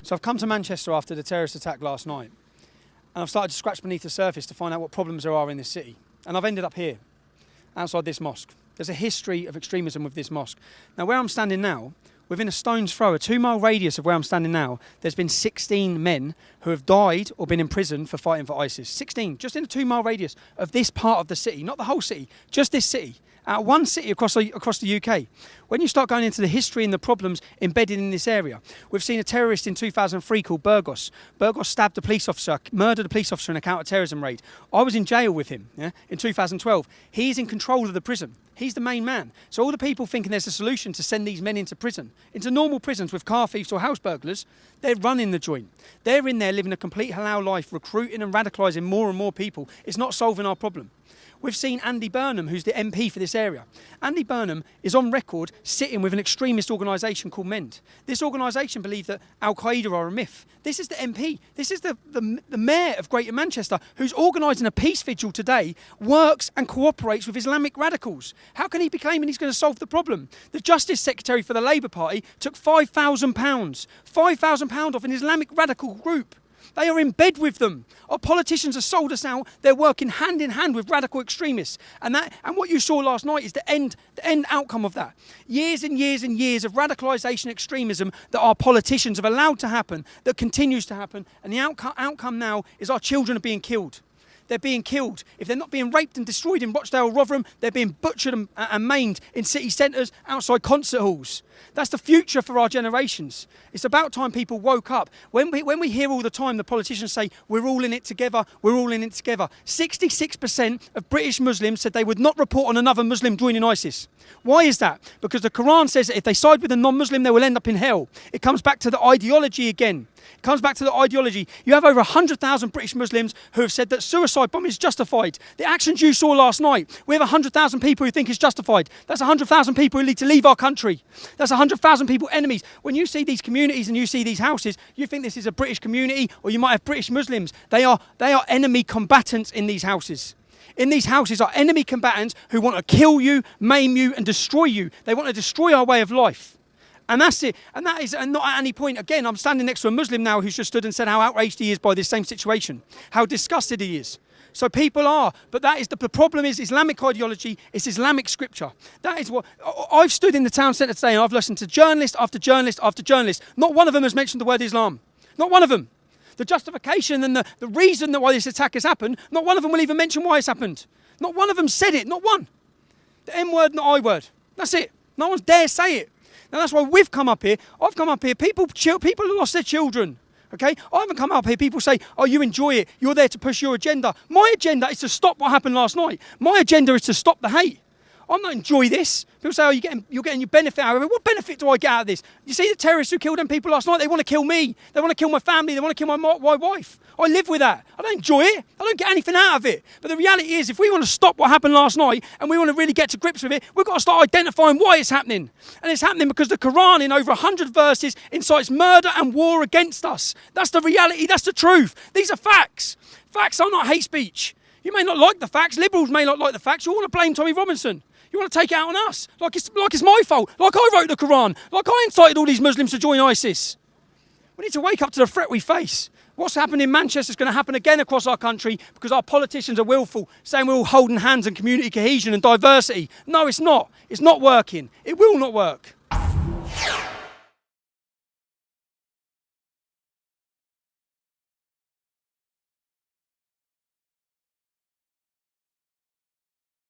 So I've come to Manchester after the terrorist attack last night, and I've started to scratch beneath the surface to find out what problems there are in this city. And I've ended up here, outside this mosque. There's a history of extremism with this mosque. Now, where I'm standing now, within a stone's throw, a 2-mile radius of where I'm standing now, there's been 16 men who have died or been imprisoned for fighting for ISIS. 16, just in a 2-mile radius of this part of the city, not the whole city, just this city. Out of one city across the UK. When you start going into the history and the problems embedded in this area, we've seen a terrorist in 2003 called Burgos. Burgos stabbed a police officer, murdered a police officer in a counter-terrorism raid. I was in jail with him in 2012. He's in control of the prison. He's the main man. So all the people thinking there's a solution to send these men into prison, into normal prisons with car thieves or house burglars, they're running the joint. They're in there living a complete halal life, recruiting and radicalising more and more people. It's not solving our problem. We've seen Andy Burnham, who's the MP for this area. Andy Burnham is on record sitting with an extremist organisation called MEND. This organisation believe that Al-Qaeda are a myth. This is the MP. This is the mayor of Greater Manchester, who's organising a peace vigil today, works and cooperates with Islamic radicals. How can he be claiming he's going to solve the problem? The Justice Secretary for the Labour Party took £5,000. £5,000 off an Islamic radical group. They are in bed with them. Our politicians have sold us out. They're working hand in hand with radical extremists. And what you saw last night is the end outcome of that. Years and years and years of radicalisation extremism that our politicians have allowed to happen, that continues to happen. And the outcome now is our children are being killed. They're being killed. If they're not being raped and destroyed in Rochdale, Rotherham, they're being butchered and maimed in city centres, outside concert halls. That's the future for our generations. It's about time people woke up. When we hear all the time the politicians say, we're all in it together, we're all in it together. 66% of British Muslims said they would not report on another Muslim joining ISIS. Why is that? Because the Quran says that if they side with a non-Muslim, they will end up in hell. It comes back to the ideology again. It comes back to the ideology. You have over 100,000 British Muslims who have said that suicide bombing is justified. The actions you saw last night, we have 100,000 people who think it's justified. That's 100,000 people who need to leave our country. That's 100,000 people enemies. When you see these communities and you see these houses, you think this is a British community, or you might have British Muslims. They are enemy combatants in these houses. In these houses are enemy combatants who want to kill you, maim you and destroy you. They want to destroy our way of life. And that's it. And that is not at any point. Again, I'm standing next to a Muslim now who's just stood and said how outraged he is by this same situation, how disgusted he is. So people are, but that is the problem is Islamic ideology, it's Islamic scripture. That is what, I've stood in the town centre today and I've listened to journalist after journalist after journalist. Not one of them has mentioned the word Islam. Not one of them. The justification and the reason that why this attack has happened, not one of them will even mention why it's happened. Not one of them said it, not one. The M word and the I word. That's it. No one's dare say it. Now that's why we've come up here. I've come up here. People have lost their children. Okay? I haven't come up here. People say, oh, you enjoy it. You're there to push your agenda. My agenda is to stop what happened last night. My agenda is to stop the hate. I'm not enjoy this. People say, oh, you're getting your benefit out of it. What benefit do I get out of this? You see the terrorists who killed them people last night? They want to kill me. They want to kill my family. They want to kill my wife. I live with that. I don't enjoy it. I don't get anything out of it. But the reality is, if we want to stop what happened last night and we want to really get to grips with it, we've got to start identifying why it's happening. And it's happening because the Quran, in over 100 verses, incites murder and war against us. That's the reality. That's the truth. These are facts. Facts are not hate speech. You may not like the facts. Liberals may not like the facts. You want to blame Tommy Robinson. You want to take it out on us, like it's my fault, like I wrote the Quran, like I incited all these Muslims to join ISIS. We need to wake up to the threat we face. What's happened in Manchester is going to happen again across our country because our politicians are willful, saying we're all holding hands and community cohesion and diversity. No, it's not. It's not working. It will not work.